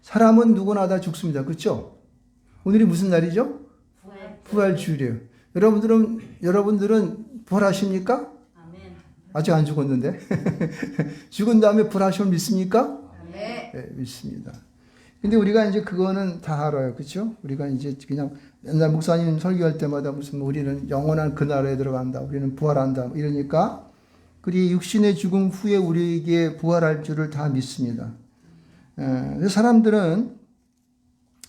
사람은 누구나 다 죽습니다. 그렇죠? 오늘이 무슨 날이죠? 부활주일이에요. 여러분들은 부활하십니까? 아직 안 죽었는데. 죽은 다음에 부활하심을 믿습니까? 네, 믿습니다. 근데 우리가 이제 그거는 다 알아요. 그렇죠? 우리가 이제 그냥 옛날 목사님 설교할 때마다 무슨 우리는 영원한 그 나라에 들어간다. 우리는 부활한다. 이러니까 그리 육신의 죽음 후에 우리에게 부활할 줄을 다 믿습니다. 그래서 사람들은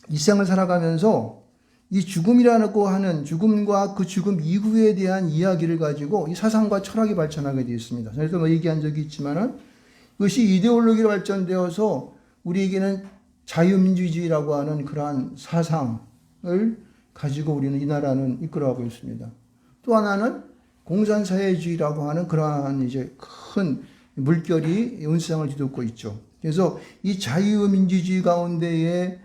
이 생을 살아가면서 이 죽음이라고 하는 죽음과 그 죽음 이후에 대한 이야기를 가지고 이 사상과 철학이 발전하게 되어 있습니다. 그래서 뭐 얘기한 적이 있지만은 이것이 이데올로기로 발전되어서 우리에게는 자유민주주의라고 하는 그러한 사상을 가지고 우리는 이 나라는 이끌어가고 있습니다. 또 하나는 공산사회주의라고 하는 그러한 이제 큰 물결이 온 세상을 뒤덮고 있죠. 그래서 이 자유민주주의 가운데에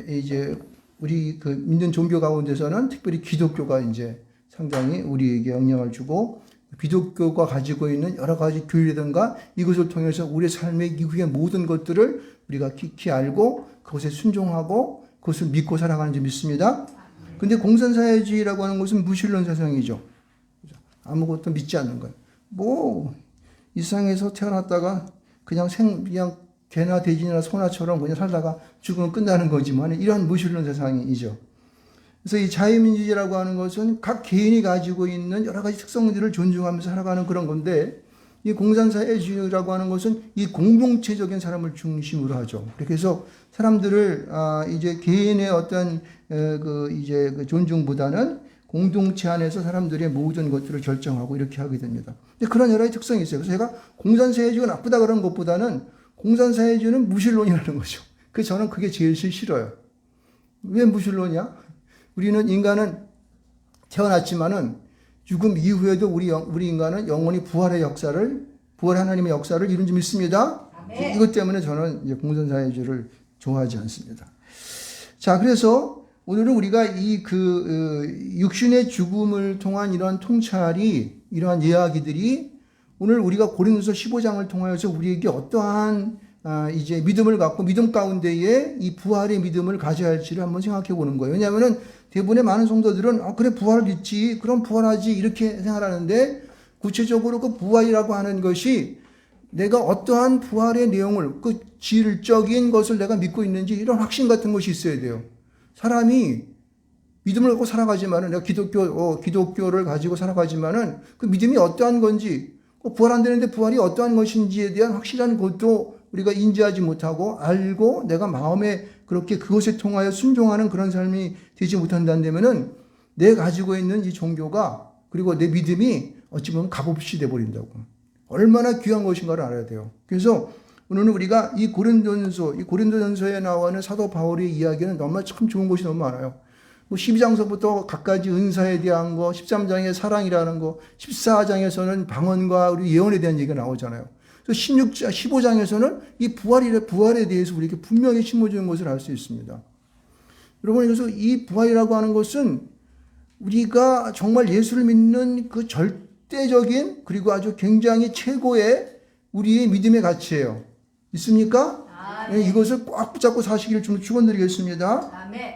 이제 우리 그 믿는 종교 가운데서는 특별히 기독교가 이제 상당히 우리에게 영향을 주고 기독교가 가지고 있는 여러 가지 교리라든가 이것을 통해서 우리의 삶의 이후의 모든 것들을 우리가 깊이 알고 그것에 순종하고 그것을 믿고 살아가는지 믿습니다. 근데 공산사회주의라고 하는 것은 무신론 사상이죠. 아무것도 믿지 않는 거예요. 뭐 이 세상에서 태어났다가 그냥 개나 돼지나 소나처럼 그냥 살다가 죽으면 끝나는 거지만 이런 무신론 세상이죠. 그래서 이 자유민주주의라고 하는 것은 각 개인이 가지고 있는 여러 가지 특성들을 존중하면서 살아가는 그런 건데 이 공산사회주의라고 하는 것은 이 공동체적인 사람을 중심으로 하죠. 그렇게 해서 사람들을 이제 개인의 어떤 그 존중보다는 공동체 안에서 사람들의 모든 것들을 결정하고 이렇게 하게 됩니다. 근데 그런 여러 가지 특성이 있어요. 그래서 제가 공산사회주의가 나쁘다 그런 것보다는 공산사회주의는 무신론이라는 거죠. 그래서 저는 그게 제일 싫어요. 왜 무신론이야? 우리는 인간은 태어났지만은 죽음 이후에도 우리 인간은 영원히 부활의 하나님의 역사를 이룬 줄 믿습니다. 아멘. 이것 때문에 저는 이제 공산사회주의를 좋아하지 않습니다. 자, 그래서 오늘은 우리가 이 육신의 죽음을 통한 이러한 통찰이, 이러한 이야기들이 오늘 우리가 고린도서 15장을 통하여서 우리에게 어떠한 이제 믿음을 갖고 믿음 가운데에 이 부활의 믿음을 가져야 할지를 한번 생각해 보는 거예요. 왜냐하면은 대부분의 많은 성도들은 그래 부활을 믿지, 그럼 부활하지 이렇게 생각하는데 구체적으로 그 부활이라고 하는 것이 내가 어떠한 부활의 내용을 그 질적인 것을 내가 믿고 있는지 이런 확신 같은 것이 있어야 돼요. 사람이 믿음을 갖고 살아가지만은 내가 기독교를 가지고 살아가지만은 그 믿음이 어떠한 건지 부활 안 되는데 부활이 어떠한 것인지에 대한 확실한 것도 우리가 인지하지 못하고 알고 내가 마음에 그렇게 그것에 통하여 순종하는 그런 삶이 되지 못한다면은 내가 가지고 있는 이 종교가 그리고 내 믿음이 어찌 보면 값없이 돼버린다고. 얼마나 귀한 것인가를 알아야 돼요. 그래서 오늘은 우리가 이 고린도전서에 나오는 사도 바울의 이야기는 정말 참 좋은 것이 너무 많아요. 12장서부터 각가지 은사에 대한 거, 13장의 사랑이라는 거, 14장에서는 방언과 우리 예언에 대한 얘기가 나오잖아요. 그래서 15장에서는 이 부활에 대해서 우리에게 분명히 심어주는 것을 알 수 있습니다. 여러분, 그래서 이 부활이라고 하는 것은 우리가 정말 예수를 믿는 그 절대적인 그리고 아주 굉장히 최고의 우리의 믿음의 가치예요. 있습니까? 네, 이것을 꽉 붙잡고 사시기를 축원드리겠습니다. 아멘.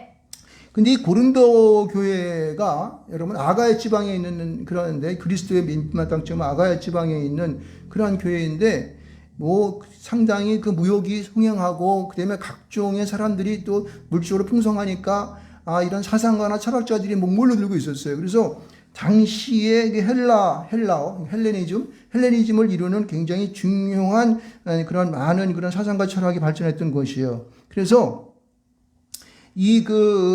근데 이 고린도 교회가 여러분 아가야 지방에 있는 그런데 그리스도의 민마땅점 아가야 지방에 있는 그러한 교회인데 뭐 상당히 그 무역이 흥행하고 그다음에 각종의 사람들이 또 물질적으로 풍성하니까 이런 사상가나 철학자들이 목몰로 들고 있었어요. 그래서 당시에 헬레니즘을 이루는 굉장히 중요한 그런 많은 그런 사상과 철학이 발전했던 것이에요. 그래서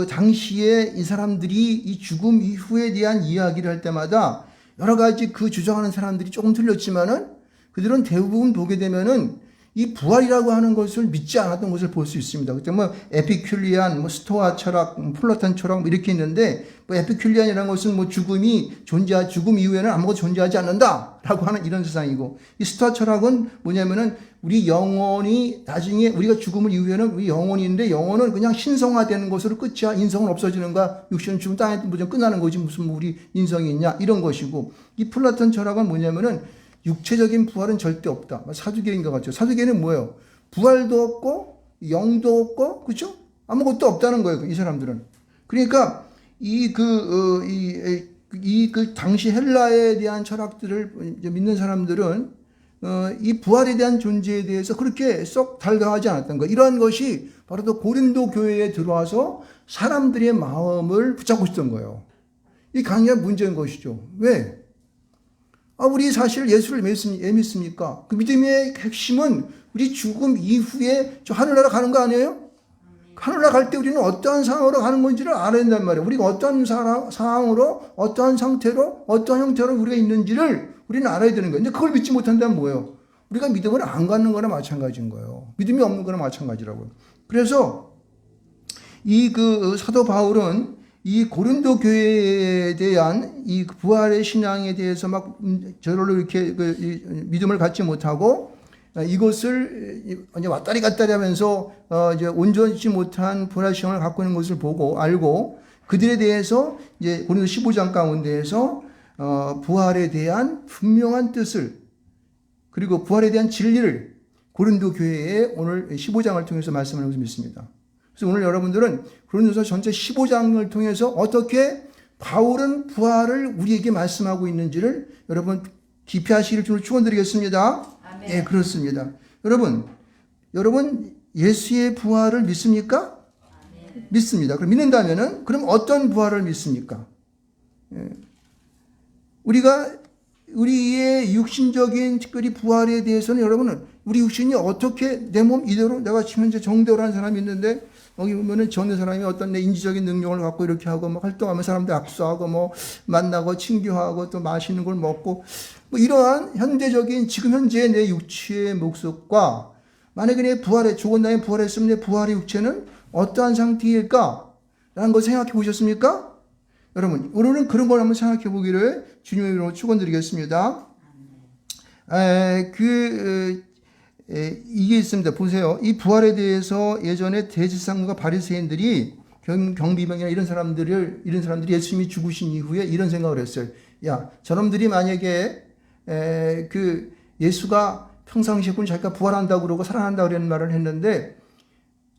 당시에 이 사람들이 이 죽음 이후에 대한 이야기를 할 때마다 여러 가지 그 주장하는 사람들이 조금 틀렸지만은 그들은 대부분 보게 되면은 이 부활이라고 하는 것을 믿지 않았던 것을 볼 수 있습니다. 그때 에피큘리안, 스토아 철학, 플라톤 철학 이렇게 있는데 에피큘리안이라는 것은 죽음 이후에는 아무것도 존재하지 않는다라고 하는 이런 세상이고 이 스토아 철학은 뭐냐면은 우리 영혼이 나중에 우리가 죽음을 이후에는 우리 영혼이 있는데 영혼은 그냥 신성화되는 것으로 끝이야. 인성은 없어지는가? 육신은 죽으면 땅에 무조건 끝나는 거지. 무슨 우리 인성이 있냐? 이런 것이고 이 플라톤 철학은 뭐냐면은 육체적인 부활은 절대 없다. 사두개인 것 같죠. 사두개는 뭐예요? 부활도 없고 영도 없고, 그렇죠? 아무것도 없다는 거예요, 이 사람들은. 그러니까 그 당시 헬라에 대한 철학들을 믿는 사람들은 이 부활에 대한 존재에 대해서 그렇게 썩 달가하지 않았던 거예요. 이러한 것이 바로 또 고린도 교회에 들어와서 사람들의 마음을 붙잡고 있었던 거예요. 이 강력한 문제인 것이죠. 왜? 우리 사실 예수를 왜 믿습니까? 그 믿음의 핵심은 우리 죽음 이후에 저 하늘나라 가는 거 아니에요? 하늘나라 갈 때 우리는 어떠한 상황으로 가는 건지를 알아야 된단 말이에요. 우리가 어떠한 상황으로, 어떠한 상태로, 어떠한 형태로 우리가 있는지를 우리는 알아야 되는 거예요. 근데 그걸 믿지 못한다면 뭐예요? 우리가 믿음을 안 갖는 거나 마찬가지인 거예요. 믿음이 없는 거나 마찬가지라고요. 그래서 이 사도 바울은 이 고린도 교회에 대한 이 부활의 신앙에 대해서 막 저절로 이렇게 믿음을 갖지 못하고 이것을 왔다리 갔다리 하면서 이제 온전치 못한 부활의 신앙을 갖고 있는 것을 보고 알고 그들에 대해서 이제 고린도 15장 가운데에서 부활에 대한 분명한 뜻을 그리고 부활에 대한 진리를 고린도 교회에 오늘 15장을 통해서 말씀하는 것을 믿습니다. 그래서 오늘 여러분들은 고린도서 전체 15장을 통해서 어떻게 바울은 부활을 우리에게 말씀하고 있는지를 여러분 깊이 하시기를 주로 축원드리겠습니다. 예, 그렇습니다. 여러분 예수의 부활을 믿습니까? 아멘. 믿습니다. 그럼 믿는다면은 그럼 어떤 부활을 믿습니까? 예. 우리의 육신적인 특별히 부활에 대해서는 여러분은 우리 육신이 어떻게 내 몸 이대로 내가 지금 현재 정대호라는 사람이 있는데 여기 보면은 전에 사람이 어떤 내 인지적인 능력을 갖고 이렇게 하고 뭐 활동하면 사람들 악수하고 뭐 만나고 친교하고 또 맛있는 걸 먹고 뭐 이러한 현대적인 지금 현재의 내 육체의 모습과 만약에 내 부활에 죽은 다음에 부활했으면 내 부활의 육체는 어떠한 상태일까? 라는 걸 생각해 보셨습니까? 여러분 오늘은 그런 걸 한번 생각해 보기를 주님의 이름으로 축원드리겠습니다. 이게 있습니다. 보세요. 이 부활에 대해서 예전에 대제사장과 바리새인들이 경비병이나 이런 사람들이 예수님이 죽으신 이후에 이런 생각을 했어요. 야, 저놈들이 만약에 예수가 평상시에 자기가 부활한다고 그러고 살아난다고 그런 말을 했는데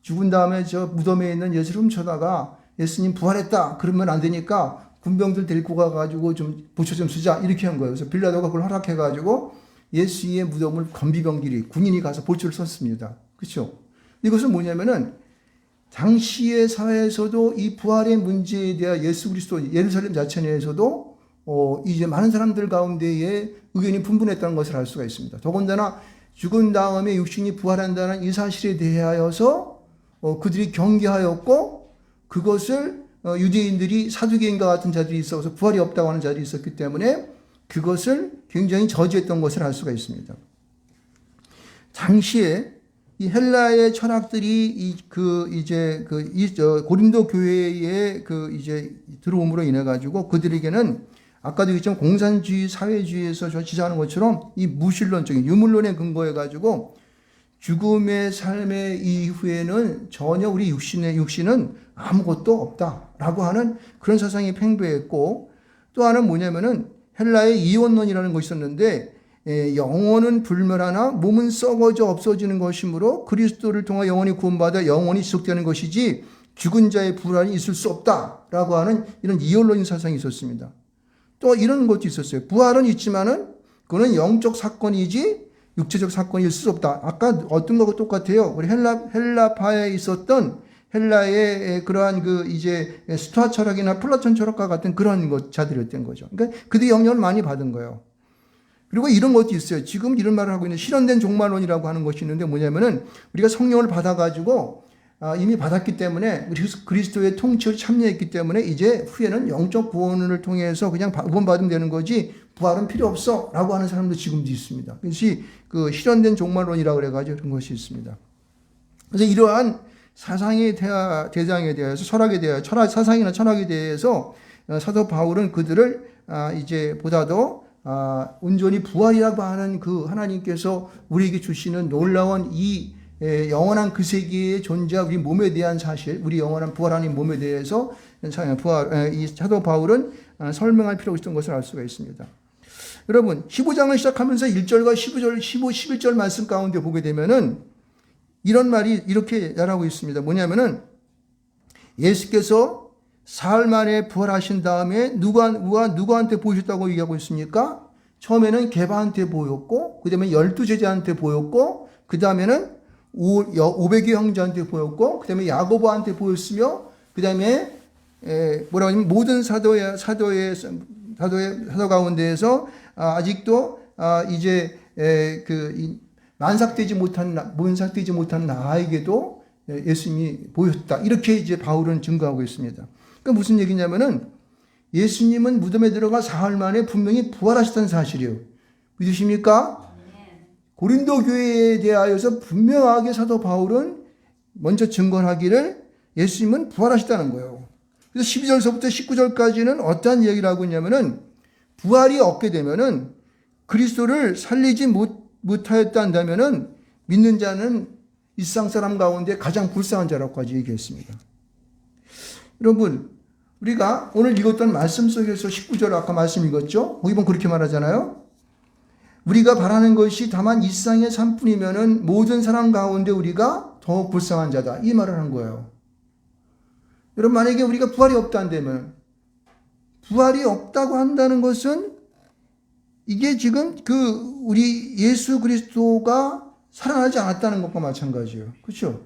죽은 다음에 저 무덤에 있는 예수를 훔쳐다가 예수님 부활했다 그러면 안 되니까 군병들 데리고 가가지고 좀 보초 좀 쓰자 이렇게 한 거예요. 그래서 빌라도가 그걸 허락해가지고 예수의 무덤을 건비병들이 군인이 가서 보초를 썼습니다. 그렇죠? 이것은 뭐냐면은 당시의 사회에서도 이 부활의 문제에 대한 예수 그리스도 예루살렘 자체 내에서도 이제 많은 사람들 가운데에 의견이 분분했다는 것을 알 수가 있습니다. 더군다나 죽은 다음에 육신이 부활한다는 이 사실에 대하여서 그들이 경계하였고 그것을 유대인들이 사두개인과 같은 자들이 있어서 부활이 없다고 하는 자들이 있었기 때문에 그것을 굉장히 저지했던 것을 알 수가 있습니다. 당시에 이 헬라의 철학들이 고린도 교회에 이제 들어옴으로 인해 가지고 그들에게는 아까도 얘기했지만 공산주의 사회주의에서 지적하는 것처럼 이 무신론적인 유물론에 근거해 가지고 죽음의 삶의 이후에는 전혀 우리 육신은 아무것도 없다라고 하는 그런 사상이 팽배했고 또 하나는 뭐냐면은 헬라의 이원론이라는 것이 있었는데 영혼은 불멸하나 몸은 썩어져 없어지는 것이므로 그리스도를 통해 영혼이 구원받아 영혼이 지속되는 것이지 죽은 자의 부활이 있을 수 없다라고 하는 이런 이원론인 사상이 있었습니다. 또 이런 것도 있었어요. 부활은 있지만은 그거는 영적 사건이지 육체적 사건일 수 없다. 아까 어떤 거하고 똑같아요. 우리 헬라파에 있었던 헬라의 그러한 스토아 철학이나 플라톤 철학과 같은 그런 자들이었던 거죠. 그러니까 그들이 영향을 많이 받은 거예요. 그리고 이런 것도 있어요. 지금 이런 말을 하고 있는 실현된 종말론이라고 하는 것이 있는데 뭐냐면은 우리가 성령을 받아가지고 이미 받았기 때문에 우리 그리스도의 통치를 참여했기 때문에 이제 후에는 영적 구원을 통해서 그냥 구원받으면 되는 거지 부활은 필요 없어 라고 하는 사람도 지금도 있습니다. 그것이 실현된 종말론이라고 그래가지고 그런 것이 있습니다. 그래서 이러한 사상의 대장에 대해서 사상이나 철학에 대해서 사도 바울은 그들을 이제 보다도 온전히 부활이라고 하는 그 하나님께서 우리에게 주시는 놀라운 이 영원한 그 세계에 존재한 우리 몸에 대한 사실, 우리 영원한 부활하는 몸에 대해서 이 사도 바울은 설명할 필요가 있던 것을 알 수가 있습니다. 여러분 15장을 시작하면서 1절과 11절 말씀 가운데 보게 되면은 이런 말이 이렇게 말하고 있습니다. 뭐냐면은 예수께서 사흘 만에 부활하신 다음에 누구한테 보이셨다고 얘기하고 있습니까? 처음에는 게바한테 보였고, 그 다음에 12제자한테 보였고, 그 다음에는 500여 형제한테 보였고, 그 다음에 야고보한테 보였으며, 그 다음에 뭐라고 하냐면 모든 사도 가운데에서 아직도 이제 만삭되지 못한 나에게도 예수님이 보였다. 이렇게 이제 바울은 증거하고 있습니다. 그러니까 무슨 얘기냐면은 예수님은 무덤에 들어가 사흘 만에 분명히 부활하셨다는 사실이에요. 믿으십니까? 고린도 교회에 대하여서 분명하게 사도 바울은 먼저 증거하기를 예수님은 부활하셨다는 거예요. 그래서 12절서부터 19절까지는 어떠한 얘기를 하고 있냐면은 부활이 없게 되면은 그리스도를 살리지 못하였다 한다면은 믿는 자는 일상 사람 가운데 가장 불쌍한 자라고까지 얘기했습니다. 여러분, 우리가 오늘 읽었던 말씀 속에서 19절 아까 말씀 읽었죠? 거기 보면 그렇게 말하잖아요. 우리가 바라는 것이 다만 일상의 삶뿐이면은 모든 사람 가운데 우리가 더 불쌍한 자다. 이 말을 하는 거예요. 여러분, 만약에 우리가 부활이 없다 한다면, 부활이 없다고 한다는 것은 이게 지금 우리 예수 그리스도가 살아나지 않았다는 것과 마찬가지예요. 그렇죠?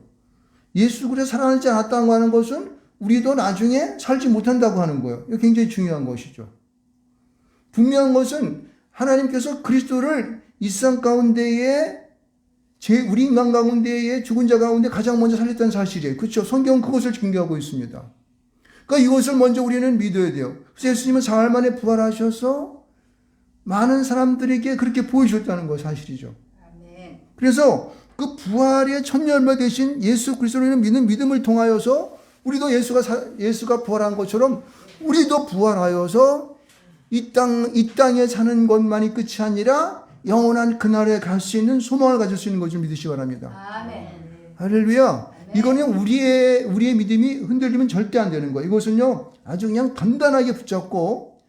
예수 그리스도 살아나지 않았다고 하는 것은 우리도 나중에 살지 못한다고 하는 거예요. 이거 굉장히 중요한 것이죠. 분명한 것은 하나님께서 그리스도를 일상 가운데에 우리 인간 가운데에 죽은 자 가운데 가장 먼저 살렸다는 사실이에요. 그렇죠? 성경은 그것을 증거하고 있습니다. 그러니까 이것을 먼저 우리는 믿어야 돼요. 그래서 예수님은 사흘 만에 부활하셔서 많은 사람들에게 그렇게 보여주셨다는 거 사실이죠. 그래서 그 부활의 첫 열매 되신 예수 그리스도를 믿는 믿음을 통하여서 우리도 예수가 부활한 것처럼 우리도 부활하여서 이 땅에 사는 것만이 끝이 아니라 영원한 그날에 갈 수 있는 소망을 가질 수 있는 것을 믿으시기 바랍니다. 아멘. 할렐루야. 아멘. 이거는 우리의 믿음이 흔들리면 절대 안 되는 거예요. 이것은요, 아주 그냥 단단하게 붙잡고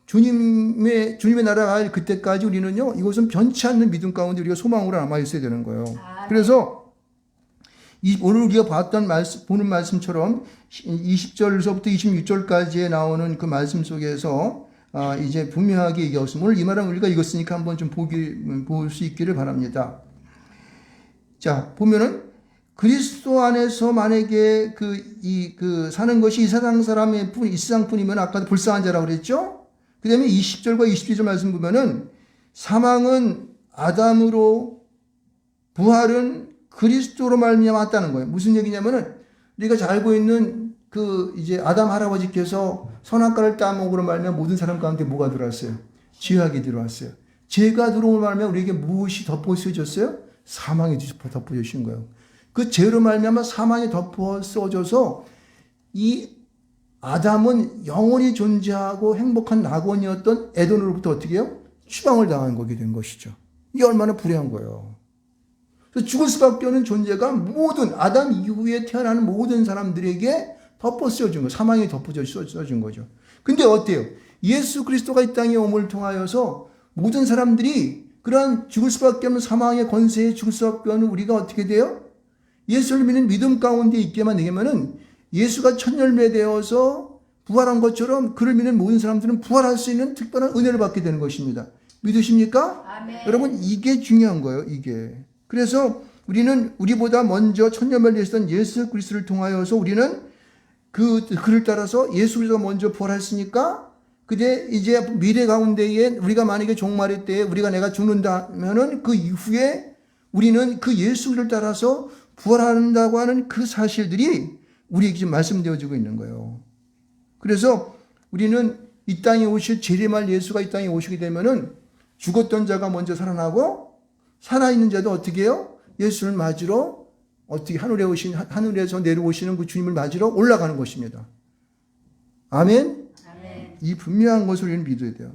주님의 나라가 갈 그때까지 우리는요, 이것은 변치 않는 믿음 가운데 우리가 소망으로 남아 있어야 되는 거예요. 아멘. 그래서 오늘 우리가 보는 말씀처럼 20절에서부터 26절까지에 나오는 그 말씀 속에서 이제 분명하게 얘기하고 오늘 이 말은 우리가 읽었으니까 한번 좀 볼 수 있기를 바랍니다. 자, 보면은 그리스도 안에서 만약에 사는 것이 이 세상 사람의 일상뿐이면 아까도 불쌍한 자라고 그랬죠? 그 다음에 20절과 22절 말씀 보면은 사망은 아담으로 부활은 그리스도로 말미암아 왔다는 거예요. 무슨 얘기냐면은 우리가 잘 알고 있는 이제 아담 할아버지께서 선악과를 따먹으로 말미암아 모든 사람 가운데 뭐가 들어왔어요? 죄악이 들어왔어요. 죄가 들어오는 말미암아 우리에게 무엇이 덮어씌워졌어요? 사망이 덮어주신 거예요. 그 죄로 말미암아 사망이 덮어씌워져서 이 아담은 영원히 존재하고 행복한 낙원이었던 에덴으로부터 어떻게 해요? 추방을 당한 거게 된 것이죠. 이게 얼마나 불행한 거예요. 그래서 죽을 수밖에 없는 존재가 모든 아담 이후에 태어나는 모든 사람들에게 덮어씌워진 거예요. 사망이 덮어씌워진 거죠. 근데 어때요? 예수 그리스도가 이 땅에 오므를 통하여서 모든 사람들이 그러한 죽을 수밖에 없는 사망의 권세에 죽을 수밖에 없는 우리가 어떻게 돼요? 예수를 믿는 믿음 가운데 있게만 되면은 예수가 첫 열매 되어서 부활한 것처럼 그를 믿는 모든 사람들은 부활할 수 있는 특별한 은혜를 받게 되는 것입니다. 믿으십니까? 아멘. 여러분, 이게 중요한 거예요, 이게. 그래서 우리는 우리보다 먼저 첫 열매를 내셨던 예수 그리스도를 통하여서 우리는 그를 따라서 예수 그리스도가 먼저 부활했으니까 그제 이제 미래 가운데에 우리가 만약에 종말의 때에 내가 죽는다면은 그 이후에 우리는 그 예수 그리스도를 따라서 부활한다고 하는 그 사실들이 우리에게 지금 말씀되어지고 있는 거예요. 그래서 우리는 이 땅에 오실 재림할 예수가 이 땅에 오시게 되면은 죽었던 자가 먼저 살아나고 살아있는 자도 어떻게 해요? 예수를 맞으러 어떻게 하늘에서 내려오시는 그 주님을 맞으러 올라가는 것입니다. 아멘? 아멘. 이 분명한 것을 우리는 믿어야 돼요.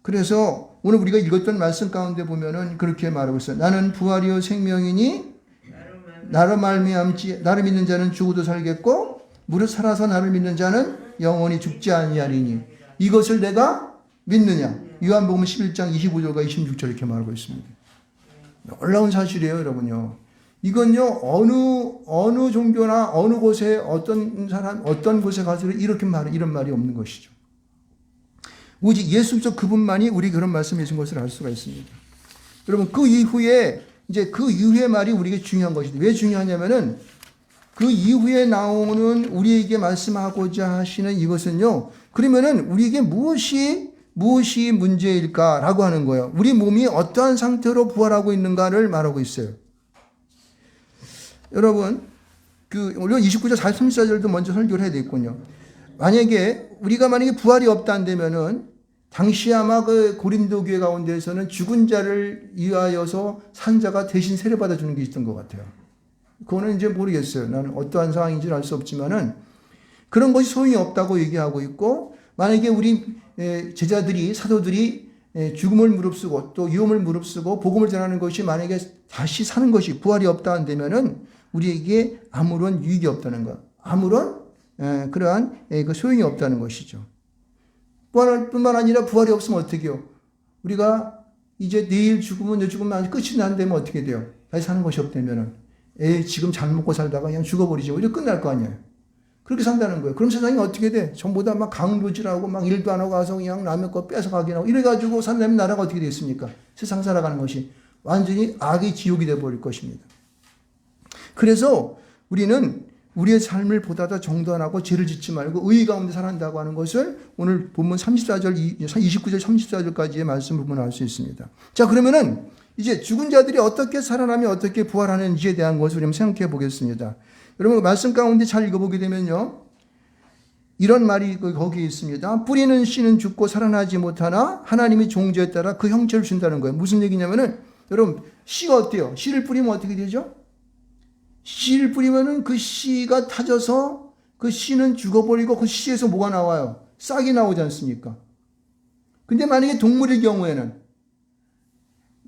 그래서 오늘 우리가 읽었던 말씀 가운데 보면은 그렇게 말하고 있어요. 나는 부활이요 생명이니 나를 믿는 자는 죽어도 살겠고 무릇 살아서 나를 믿는 자는 영원히 죽지 아니하리니 이것을 내가 믿느냐. 요한복음 11장 25절과 26절 이렇게 말하고 있습니다. 놀라운 사실이에요, 여러분요. 이건요, 어느 종교나 어느 곳에 어떤 사람, 어떤 곳에 가서 이런 말이 없는 것이죠. 오직 예수 그리스도 그분만이 우리 그런 말씀해 주신 것을 알 수가 있습니다. 여러분, 그 이후에 말이 우리에게 중요한 것이죠. 왜 중요하냐면은 그 이후에 나오는 우리에게 말씀하고자 하시는 이것은요, 그러면은 우리에게 무엇이 문제일까라고 하는 거예요. 우리 몸이 어떠한 상태로 부활하고 있는가를 말하고 있어요. 여러분, 물론 29절 34절도 먼저 설교를 해야 되겠군요. 우리가 만약에 부활이 없다 한다면은, 당시 아마 그 고린도 교회 가운데에서는 죽은 자를 위하여서 산 자가 대신 세례받아 주는 게 있던 것 같아요. 그거는 이제 모르겠어요. 나는 어떠한 상황인지는 알 수 없지만은, 그런 것이 소용이 없다고 얘기하고 있고, 만약에 우리 제자들이, 사도들이 죽음을 무릅쓰고 또 위험을 무릅쓰고 복음을 전하는 것이 만약에 다시 사는 것이 부활이 없다 한다면은 우리에게 아무런 유익이 없다는 것, 아무런 그러한 그 소용이 없다는 것이죠. 뿐만 아니라 부활이 없으면 어떻게 해요? 우리가 이제 내일 죽으면 끝이 난다면 어떻게 돼요? 다시 사는 것이 없다면은 지금 잘 먹고 살다가 그냥 죽어버리죠. 이렇게 끝날 거 아니에요. 그렇게 산다는 거예요. 그럼 세상이 어떻게 돼? 전부 다 막 강도질하고 막 일도 안 하고 가서 그냥 남의 거 뺏어가긴 하고 이래가지고 산다면 나라가 어떻게 되겠습니까? 세상 살아가는 것이 완전히 악의 지옥이 돼버릴 것입니다. 그래서 우리는 우리의 삶을 보다 더 정돈하고 죄를 짓지 말고 의의 가운데 살아간다고 하는 것을 오늘 본문 29절 34절까지의 말씀 부분을 알 수 있습니다. 자, 그러면은 이제 죽은 자들이 어떻게 살아나며 어떻게 부활하는지에 대한 것을 우리 생각해 보겠습니다. 여러분, 말씀 가운데 잘 읽어보게 되면요, 이런 말이 거기에 있습니다. 뿌리는 씨는 죽고 살아나지 못하나 하나님이 종자에 따라 그 형체를 준다는 거예요. 무슨 얘기냐면은, 여러분, 씨가 어때요? 씨를 뿌리면 어떻게 되죠? 씨를 뿌리면은 그 씨가 타져서 그 씨는 죽어버리고 그 씨에서 뭐가 나와요? 싹이 나오지 않습니까? 근데 만약에 동물의 경우에는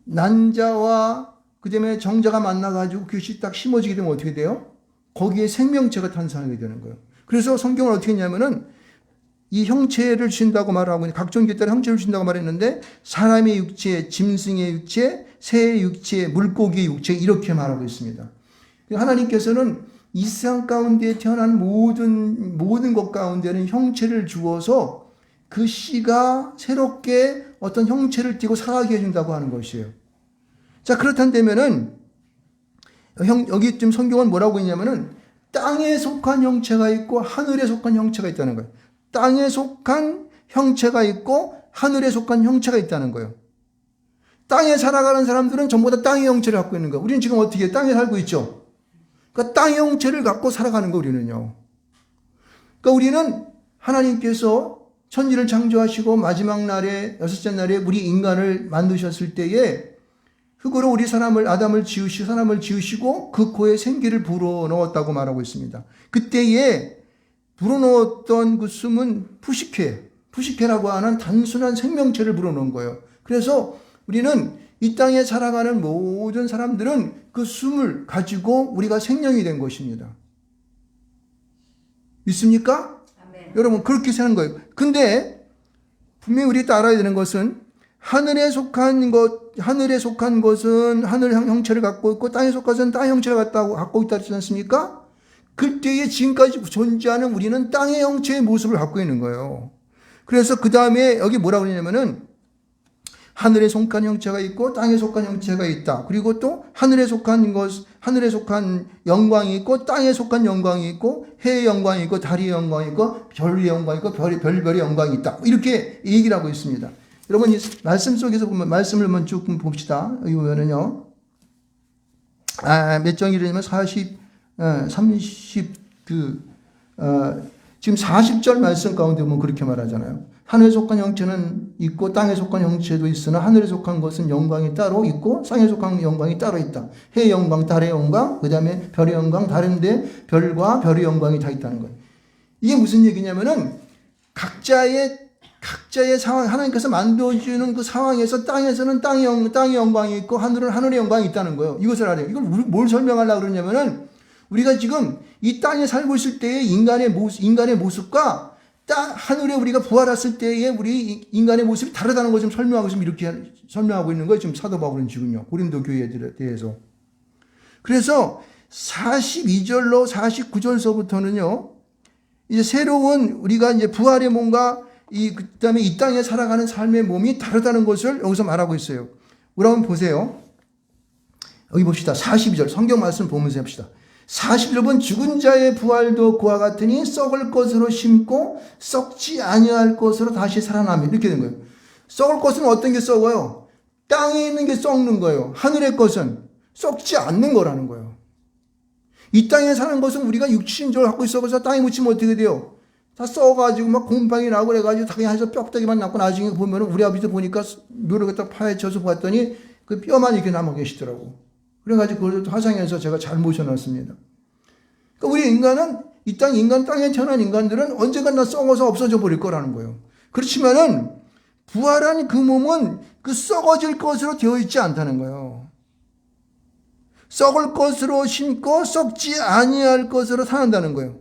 난자와 그 다음에 정자가 만나가지고 그것이 딱 심어지게 되면 어떻게 돼요? 거기에 생명체가 탄생하게 되는 거예요. 그래서 성경은 어떻게 했냐면은 이 형체를 주신다고 말하고 있는, 각종 개 따라 형체를 주신다고 말했는데 사람의 육체, 짐승의 육체, 새의 육체, 물고기의 육체 이렇게 말하고 있습니다. 하나님께서는 이 세상 가운데 태어난 모든 것 가운데는 형체를 주어서 그 씨가 새롭게 어떤 형체를 띠고 살아가게 해준다고 하는 것이에요. 자, 그렇다면은 여기 지금 성경은 뭐라고 했냐면은 땅에 속한 형체가 있고 하늘에 속한 형체가 있다는 거예요. 땅에 속한 형체가 있고 하늘에 속한 형체가 있다는 거예요. 땅에 살아가는 사람들은 전부 다 땅의 형체를 갖고 있는 거예요. 우리는 지금 어떻게 해요? 땅에 살고 있죠. 그러니까 땅의 형체를 갖고 살아가는 거 우리는요. 그러니까 우리는 하나님께서 천지를 창조하시고 마지막 날에 여섯째 날에 우리 인간을 만드셨을 때에 흙으로 우리 아담을 지으시고 사람을 지으시고 그 코에 생기를 불어넣었다고 말하고 있습니다. 그때에 불어넣었던 그 숨은 푸시케라고 하는 단순한 생명체를 불어넣은 거예요. 그래서 우리는 이 땅에 살아가는 모든 사람들은 그 숨을 가지고 우리가 생명이 된 것입니다. 믿습니까? 아멘. 여러분, 그렇게 사는 거예요. 근데 분명히 우리가 알아야 되는 것은 하늘에 속한 것은 하늘 형체를 갖고 있고 땅에 속한 것은 땅의 형체를 갖고 있다 했지 않습니까? 그때에 지금까지 존재하는 우리는 땅의 형체의 모습을 갖고 있는 거예요. 그래서 그 다음에 여기 뭐라고 그러냐면은 하늘에 속한 형체가 있고 땅에 속한 형체가 있다. 그리고 또 하늘에 속한 영광이 있고 땅에 속한 영광이 있고 해의 영광이 있고 달의 영광이 있고 별의 영광이 있고 별의 영광이 있다. 이렇게 얘기를 하고 있습니다. 여러분, 이 말씀 속에서 보면 말씀을 한번 쭉 봅시다. 여기 보면은요. 몇 장이냐면 지금 40절 말씀 가운데 보면 그렇게 말하잖아요. 하늘에 속한 형체는 있고 땅에 속한 형체도 있으나 하늘에 속한 것은 영광이 따로 있고 땅에 속한 영광이 따로 있다. 해의 영광, 달의 영광, 그 다음에 별의 영광, 다른데 별과 별의 영광이 다 있다는 거예요. 이게 무슨 얘기냐면은 각자의 상황, 하나님께서 만들어주는 그 상황에서 땅에서는 땅의 영광이 있고 하늘은 하늘의 영광이 있다는 거예요. 이것을 알아요. 이걸 뭘 설명하려고 그러냐면은 우리가 지금 이 땅에 살고 있을 때의 인간의 모습과 하늘에 우리가 부활했을 때의 우리 인간의 모습이 다르다는 것을 설명하고 있으면 이렇게 설명하고 있는 거예요. 지금 사도 바울은 지금요. 고린도 교회에 대해서. 그래서 42절로 49절서부터는요, 이제 새로운 우리가 이제 부활의 몸과 그다음에 이 땅에 살아가는 삶의 몸이 다르다는 것을 여기서 말하고 있어요. 우리 한번 보세요. 여기 봅시다. 42절 성경 말씀 보면서 합시다. 41절 보면 죽은 자의 부활도 그와 같으니 썩을 것으로 심고 썩지 아니할 것으로 다시 살아나며 이렇게 된 거예요. 썩을 것은 어떤 게 썩어요? 땅에 있는 게 썩는 거예요. 하늘의 것은 썩지 않는 거라는 거예요. 이 땅에 사는 것은 우리가 육신적으로 갖고 있어서 땅에 묻히면 어떻게 돼요? 다 썩어가지고 막 곰팡이 나고 그래가지고 다 그냥 해서 뼈다귀만 남고 나중에 보면 우리 아버지도 보니까 묘를 갖다 파헤쳐서 봤더니 그 뼈만 이렇게 남아 계시더라고. 그래가지고 그걸 화상에서 제가 잘 모셔놨습니다. 그러니까 우리 인간은 이 땅 인간 땅에 태어난 인간들은 언젠가 다 썩어서 없어져 버릴 거라는 거예요. 그렇지만은 부활한 그 몸은 그 썩어질 것으로 되어 있지 않다는 거예요. 썩을 것으로 심고 썩지 아니할 것으로 산다는 거예요.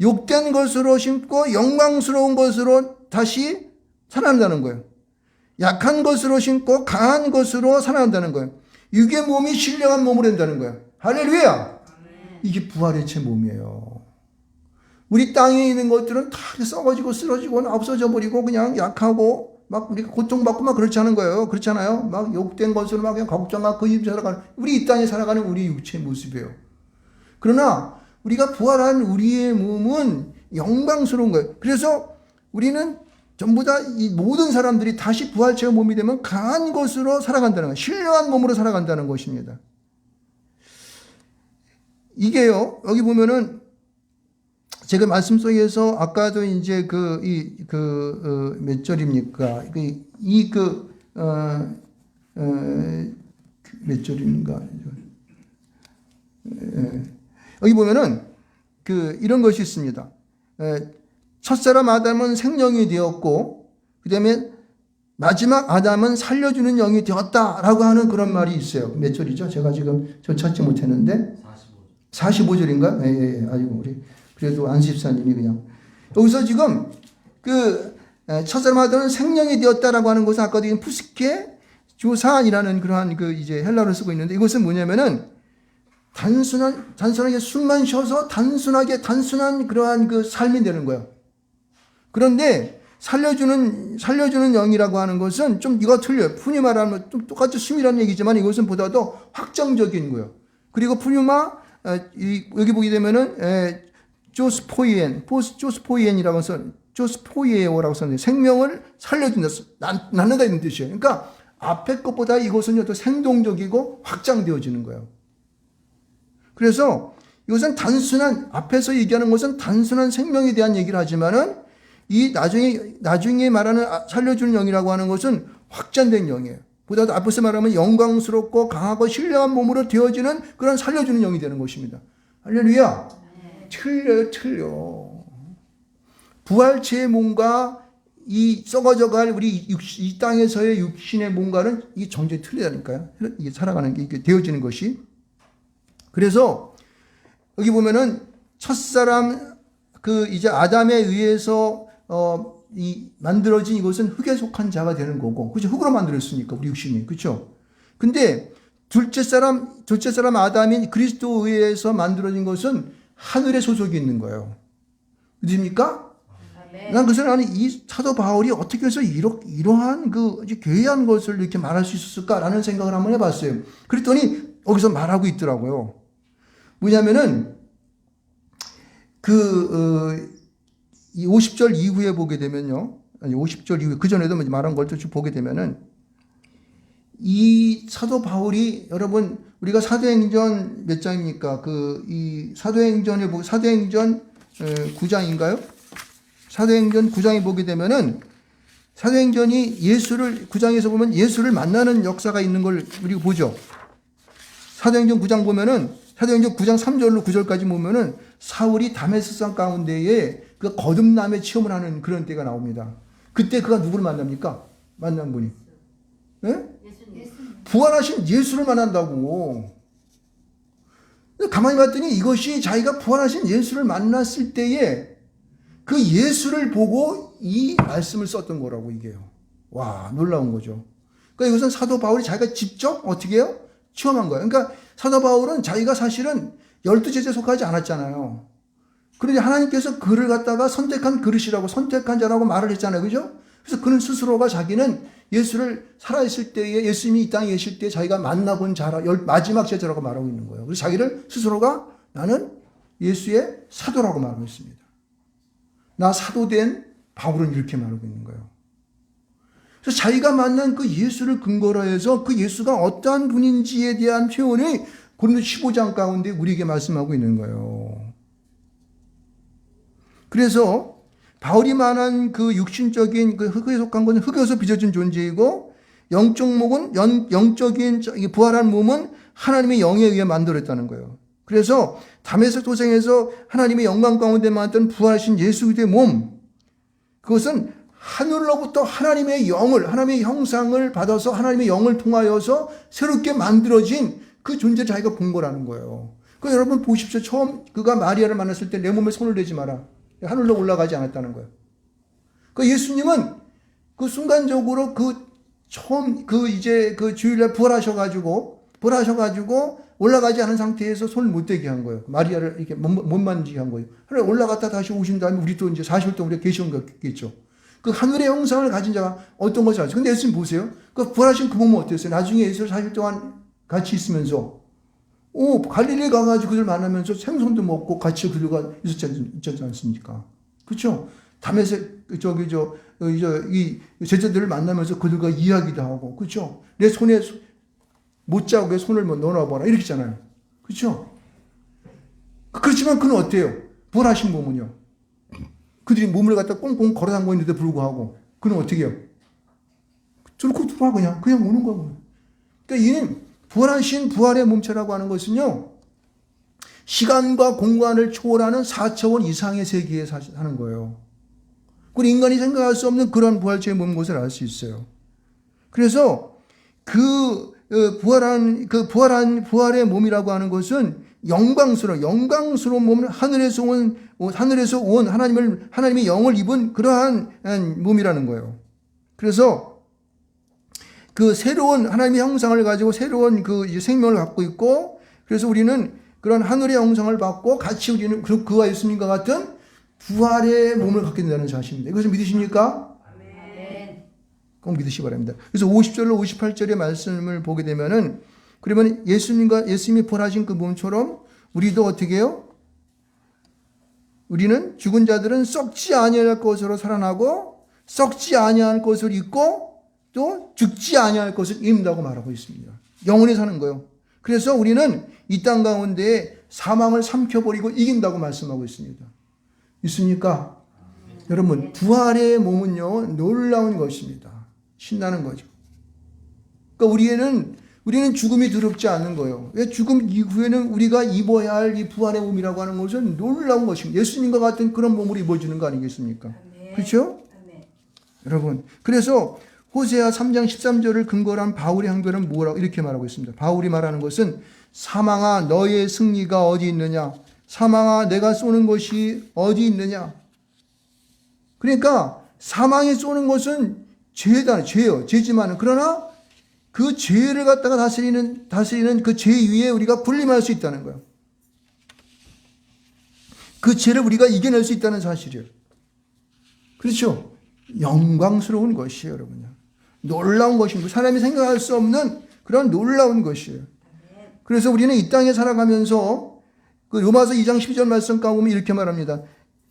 욕된 것으로 심고 영광스러운 것으로 다시 살아난다는 거예요. 약한 것으로 심고 강한 것으로 살아난다는 거예요. 육의 몸이 신령한 몸으로 된다는 거예요. 할렐루야! 이게 부활의 제 몸이에요. 우리 땅에 있는 것들은 다 썩어지고 쓰러지고 없어져 버리고 그냥 약하고 막 우리가 고통받고 막 그렇지 않은 거예요. 그렇잖아요. 막 욕된 것으로 막 그냥 걱정하고 그 입 살아가는 우리 이 땅에 살아가는 우리 육체의 모습이에요. 그러나 우리가 부활한 우리의 몸은 영광스러운 거예요. 그래서 우리는 전부 다 이 모든 사람들이 다시 부활체의 몸이 되면 강한 것으로 살아간다는 거예요. 신령한 몸으로 살아간다는 것입니다. 이게요, 여기 보면은 제가 말씀 속에서 아까도 이제 몇 절입니까? 몇 절인가? 여기 보면은 이런 것이 있습니다. 첫사람 아담은 생명이 되었고, 그 다음에 마지막 아담은 살려주는 영이 되었다라고 하는 그런 말이 있어요. 몇 절이죠? 제가 지금 찾지 못했는데. 45절인가? 예. 아이고, 그래도 안십사님이 그냥. 여기서 지금 첫사람 아담은 생명이 되었다라고 하는 것은 아까도 푸스케 조산이라는 그러한 이제 헬라어를 쓰고 있는데 이것은 뭐냐면은 단순하게 숨만 쉬어서 단순한 그러한 삶이 되는 거예요. 그런데 살려주는 영이라고 하는 것은 좀 이거 틀려요. 푸뉴 말하면 좀 똑같이 숨이라는 얘기지만 이것은 보다도 확정적인 거예요. 그리고 푸뉴마 여기 보게 되면은 조스포이엔이라고 해서 조스포이에오라고 썼는데 생명을 살려준다, 낳는다 이런 뜻이에요. 그러니까 앞에 것보다 이것은 또 생동적이고 확장되어지는 거예요. 그래서 이것은 앞에서 얘기하는 것은 단순한 생명에 대한 얘기를 하지만은 이 나중에 말하는 살려주는 영이라고 하는 것은 확장된 영이에요. 보다도 앞에서 말하면 영광스럽고 강하고 신령한 몸으로 되어지는 그런 살려주는 영이 되는 것입니다. 할렐루야. 틀려. 부활체의 몸과 이 썩어져갈 우리 이 땅에서의 육신의 몸과는 이게 전쟁이 틀리다니까요. 이게 살아가는 게 이게 되어지는 것이. 그래서 여기 보면은 첫사람 이제 아담에 의해서 만들어진 이것은 흙에 속한 자가 되는 거고, 그죠? 흙으로 만들었으니까 우리 육신이, 그렇죠? 근데 둘째 사람 아담인 그리스도에 의해서 만들어진 것은 하늘에 소속이 있는 거예요. 그렇습니까? 난 그래서 이 사도 바울이 어떻게 해서 이러한 괴이한 것을 이렇게 말할 수 있었을까라는 생각을 한번 해봤어요. 그랬더니 여기서 말하고 있더라고요. 뭐냐면은 이 50절 이후에 보게 되면요. 아니 50절 이후에 그 전에도 말한 걸 좀 보게 되면은 이 사도 바울이 여러분 우리가 사도행전 몇 장입니까? 이 사도행전 9장인가요? 사도행전 9장에 보게 되면은 사도행전이 9장에서 보면 예수를 만나는 역사가 있는 걸 우리가 보죠. 사도행전 9장 보면은 사도행전 9장 3절로 9절까지 보면은 사울이 다메섹산 가운데에 거듭남의 체험을 하는 그런 때가 나옵니다. 그때 그가 누구를 만납니까? 만난 분이. 네? 부활하신 예수를 만난다고. 가만히 봤더니 이것이 자기가 부활하신 예수를 만났을 때에 그 예수를 보고 이 말씀을 썼던 거라고 이게요. 와, 놀라운 거죠. 그러니까 이것은 사도 바울이 자기가 직접 어떻게 해요? 체험한 거예요. 그러니까 사도 바울은 자기가 사실은 12제자에 속하지 않았잖아요. 그런데 하나님께서 그를 갖다가 선택한 그릇이라고, 선택한 자라고 말을 했잖아요. 그죠? 그래서 그는 스스로가 자기는 예수를 살아있을 때에, 예수님이 이 땅에 계실 때 자기가 만나본 자라, 마지막 제자라고 말하고 있는 거예요. 그래서 자기를 스스로가 나는 예수의 사도라고 말하고 있습니다. 나 사도된 바울은 이렇게 말하고 있는 거예요. 그래서 자기가 만난 그 예수를 근거로 해서 그 예수가 어떠한 분인지에 대한 표현이 고린도 15장 가운데 우리에게 말씀하고 있는 거예요. 그래서 바울이 말한 그 육신적인 그 흙에 속한 것은 흙에서 빚어진 존재이고, 영적 목은 영적인 부활한 몸은 하나님의 영에 의해 만들었다는 거예요. 그래서 다메섹 도상에서 하나님의 영광 가운데 만든 부활하신 예수 그리스도의 몸, 그것은 하늘로부터 하나님의 영을, 하나님의 형상을 받아서 하나님의 영을 통하여서 새롭게 만들어진 그 존재를 자기가 본 거라는 거예요. 그 여러분 보십시오. 처음 그가 마리아를 만났을 때 내 몸에 손을 대지 마라. 하늘로 올라가지 않았다는 거예요. 그 예수님은 그 순간적으로 처음 이제 주일날 부활하셔가지고 올라가지 않은 상태에서 손을 못 대게 한 거예요. 마리아를 이렇게 못 만지게 한 거예요. 하늘 올라갔다 다시 오신 다음에 우리 또 이제 40일 동안 우리가 계시온 거겠죠. 그 하늘의 형상을 가진 자가 어떤 것을 알죠. 근데 예수님 보세요. 그 부활하신 그 몸은 어땠어요? 나중에 예수를 40일 동안 같이 있으면서 갈릴리에 가가지고 그들 만나면서 생선도 먹고 같이 그들과 있었지 않습니까? 그렇죠? 다메섹 이 제자들을 만나면서 그들과 이야기도 하고, 그렇죠? 내 손에 못자국에 손을 넣어놔봐라 이렇게 있잖아요. 그렇죠? 그렇지만 그는 어때요? 부활하신 몸은요? 그들이 몸을 갖다 꽁꽁 걸어 담고 있는데 불구하고 그는 어떻게 해요? 저렇게 들어와 그냥 오는 거고. 그러니까 이는 부활하신 부활의 몸체라고 하는 것은요, 시간과 공간을 초월하는 4차원 이상의 세계에 사는 거예요. 그리고 인간이 생각할 수 없는 그런 부활체의 몸 것을 알 수 있어요. 그래서 부활의 몸이라고 하는 것은 영광스러운 몸을 하늘에서 온 하나님의 영을 입은 그러한 몸이라는 거예요. 그래서 그 새로운 하나님의 형상을 가지고 새로운 그 생명을 갖고 있고, 그래서 우리는 그런 하늘의 형상을 받고 같이 우리는 그와 예수님과 같은 부활의 몸을 갖게 된다는 사실입니다. 이것을 믿으십니까? 아멘. 꼭 믿으시기 바랍니다. 그래서 50절로 58절의 말씀을 보게 되면은, 그러면 예수님이 부활하신 그 몸처럼 우리도 어떻게 해요? 우리는 죽은 자들은 썩지 아니할 것으로 살아나고 썩지 아니할 것을 입고 또 죽지 아니할 것을 입는다고 말하고 있습니다. 영원히 사는 거예요. 그래서 우리는 이 땅 가운데 사망을 삼켜버리고 이긴다고 말씀하고 있습니다. 있습니까? 여러분, 부활의 몸은요, 놀라운 것입니다. 신나는 거죠. 그러니까 우리는 죽음이 두렵지 않은 거예요. 왜? 죽음 이후에는 우리가 입어야 할 이 부활의 몸이라고 하는 것은 놀라운 것입니다. 예수님과 같은 그런 몸으로 입어주는 거 아니겠습니까? 그렇죠? 여러분, 그래서 호세아 3장 13절을 근거로 한 바울의 항변은 뭐라고 이렇게 말하고 있습니다. 바울이 말하는 것은 사망아 너의 승리가 어디 있느냐? 사망아 내가 쏘는 것이 어디 있느냐? 그러니까 사망이 쏘는 것은 죄예요. 죄지만은, 그러나 그 죄를 갖다가 다스리는 그 죄 위에 우리가 군림할 수 있다는 거예요. 그 죄를 우리가 이겨낼 수 있다는 사실이에요. 그렇죠? 영광스러운 것이에요, 여러분요. 놀라운 것입니다. 사람이 생각할 수 없는 그런 놀라운 것이에요. 그래서 우리는 이 땅에 살아가면서 그 로마서 2장 12절 말씀 가보면 이렇게 말합니다.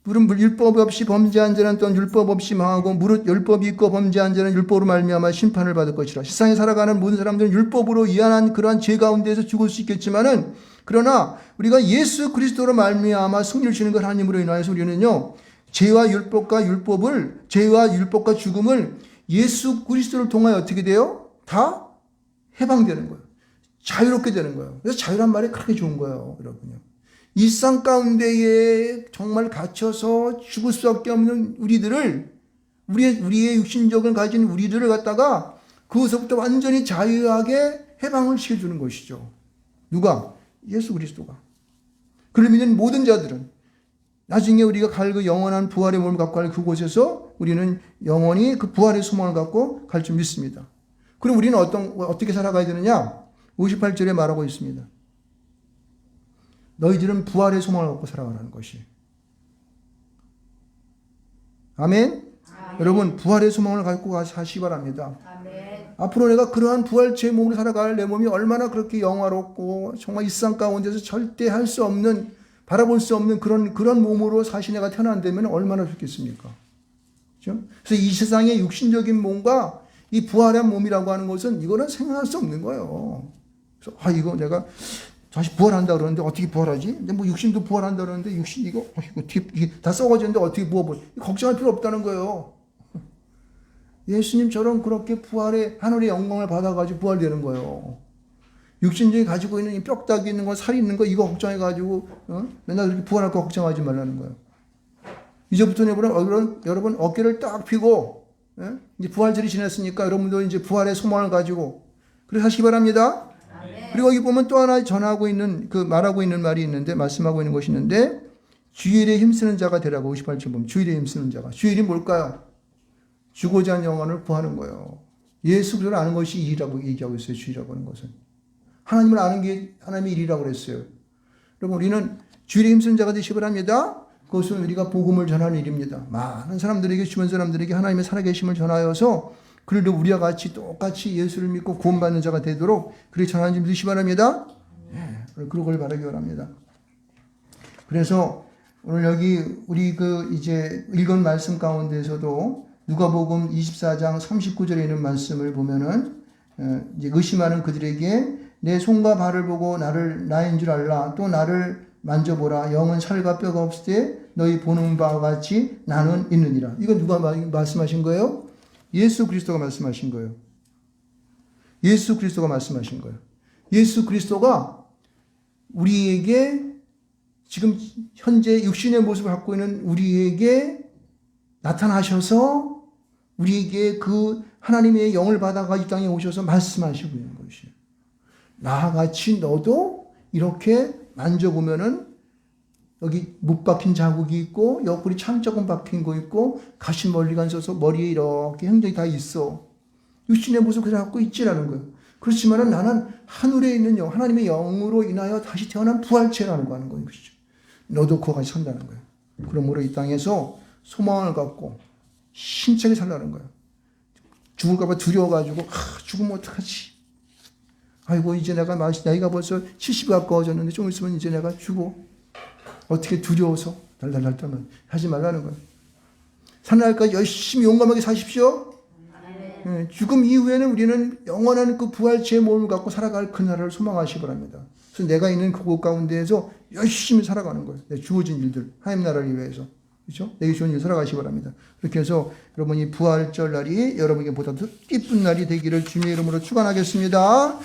무릇 율법 없이 범죄한 자는 또한 율법 없이 망하고 무릇 율법이 있고 범죄한 자는 율법으로 말미암아 심판을 받을 것이라. 세상에 살아가는 모든 사람들은 율법으로 이한한 그러한 죄 가운데에서 죽을 수 있겠지만은, 그러나 우리가 예수 그리스도로 말미암아 승리를 주는 것 하나님으로 인하여서 우리는요, 죄와 율법과 죽음을 예수 그리스도를 통하여 어떻게 돼요? 다 해방되는 거예요. 자유롭게 되는 거예요. 그래서 자유란 말이 그렇게 좋은 거예요, 여러분요. 일상 가운데에 정말 갇혀서 죽을 수밖에 없는 우리의 육신적을 가진 우리들을 갖다가 그것부터 완전히 자유하게 해방을 시켜주는 것이죠. 누가? 예수 그리스도가. 그를 믿는 모든 자들은 나중에 우리가 갈 그 영원한 부활의 몸을 갖고 갈 그곳에서 우리는 영원히 그 부활의 소망을 갖고 갈 줄 믿습니다. 그럼 우리는 어떻게 살아가야 되느냐? 58절에 말하고 있습니다. 너희들은 부활의 소망을 갖고 살아가라는 것이. 아멘? 여러분 부활의 소망을 갖고 사시기 바랍니다. 앞으로 내가 그러한 부활체의 몸으로 살아갈 내 몸이 얼마나 그렇게 영화롭고 정말 이 세상 가운데서 절대 할 수 없는, 바라볼 수 없는 그런 몸으로 사시 내가 태어난다면 얼마나 좋겠습니까? 그렇죠? 그래서 이 세상의 육신적인 몸과 이 부활한 몸이라고 하는 것은 이거는 생각할 수 없는 거예요. 그래서 이거 내가 다시 부활한다 그러는데 어떻게 부활하지? 근데 뭐 육신도 부활한다 그러는데 육신 이거 다 썩어졌는데 어떻게 부어버려? 걱정할 필요 없다는 거예요. 예수님처럼 그렇게 부활의 하늘의 영광을 받아가지고 부활되는 거예요. 육신적이 가지고 있는 이 뼈다귀 있는 거, 살이 있는 거 이거 걱정해가지고 맨날 그렇게 부활할 거 걱정하지 말라는 거예요. 이제부터는 여러분 어깨를 딱 펴고 이제 부활절이 지났으니까 여러분도 이제 부활의 소망을 가지고 그래서 하시기 바랍니다. 그리고 여기 보면 또 하나 전하고 있는 말하고 있는 말이 있는데 말씀하고 있는 것이 있는데 주일에 힘쓰는 자가 되라고 58절 보면 주일에 힘쓰는 자가. 주일이 뭘까요? 죽고자 하는 영혼을 구하는 거예요. 예수 그리스도를 아는 것이 일이라고 얘기하고 있어요. 주일이라고 하는 것은. 하나님을 아는 게 하나님의 일이라고 그랬어요. 여러분 우리는 주일에 힘쓰는 자가 되시기 바랍니다. 그것은 우리가 복음을 전하는 일입니다. 많은 사람들에게 주변 사람들에게 하나님의 살아계심을 전하여서 그들도 우리와 같이 똑같이 예수를 믿고 구원받는 자가 되도록 그렇게 전하는 줄 믿으시기 바랍니다. 그러길 바라기 바랍니다. 그래서 오늘 여기 우리 이제 읽은 말씀 가운데서도 누가복음 24장 39절에 있는 말씀을 보면은 이제 의심하는 그들에게 내 손과 발을 보고 나인 줄 알라. 또 나를 만져보라. 영은 살과 뼈가 없을 때 너희 보는 바와 같이 나는 있느니라. 이건 누가 말씀하신 거예요? 예수 그리스도가 말씀하신 거예요. 예수 그리스도가 말씀하신 거예요. 예수 그리스도가 우리에게 지금 현재 육신의 모습을 갖고 있는 우리에게 나타나셔서 우리에게 그 하나님의 영을 받아가 이 땅에 오셔서 말씀하시고 있는 것이에요. 나와 같이 너도 이렇게 만져보면은 여기 못 박힌 자국이 있고 옆구리 참 조금 박힌 거 있고 가시 멀리가 있어서 머리에 이렇게 행적이 다 있어. 육신의 모습을 갖고 있지라는 거예요. 그렇지만은 나는 하늘에 있는 영, 하나님의 영으로 인하여 다시 태어난 부활체라는 거 하는 거예요. 너도 그와 같이 산다는 거예요. 그러므로 이 땅에서 소망을 갖고 힘차게 살라는 거예요. 죽을까봐 두려워가지고 죽으면 어떡하지? 아이고 이제 내가 나이가 벌써 70이 가까워졌는데 좀 있으면 이제 내가 죽어. 어떻게 두려워서 달달달 떨면 하지 말라는 거예요. 사는 날까지 열심히 용감하게 사십시오. 죽음 이후에는 우리는 영원한 그 부활체의 몸을 갖고 살아갈 그날을 소망하시기 바랍니다. 그래서 내가 있는 그곳 가운데에서 열심히 살아가는 거예요. 내 주어진 일들, 하나님 나라를 위해서. 그렇죠? 내게 좋은 일 살아가시기 바랍니다. 그렇게 해서 여러분이 부활절 날이 여러분에게 보다 더 기쁜 날이 되기를 주님의 이름으로 축원하겠습니다.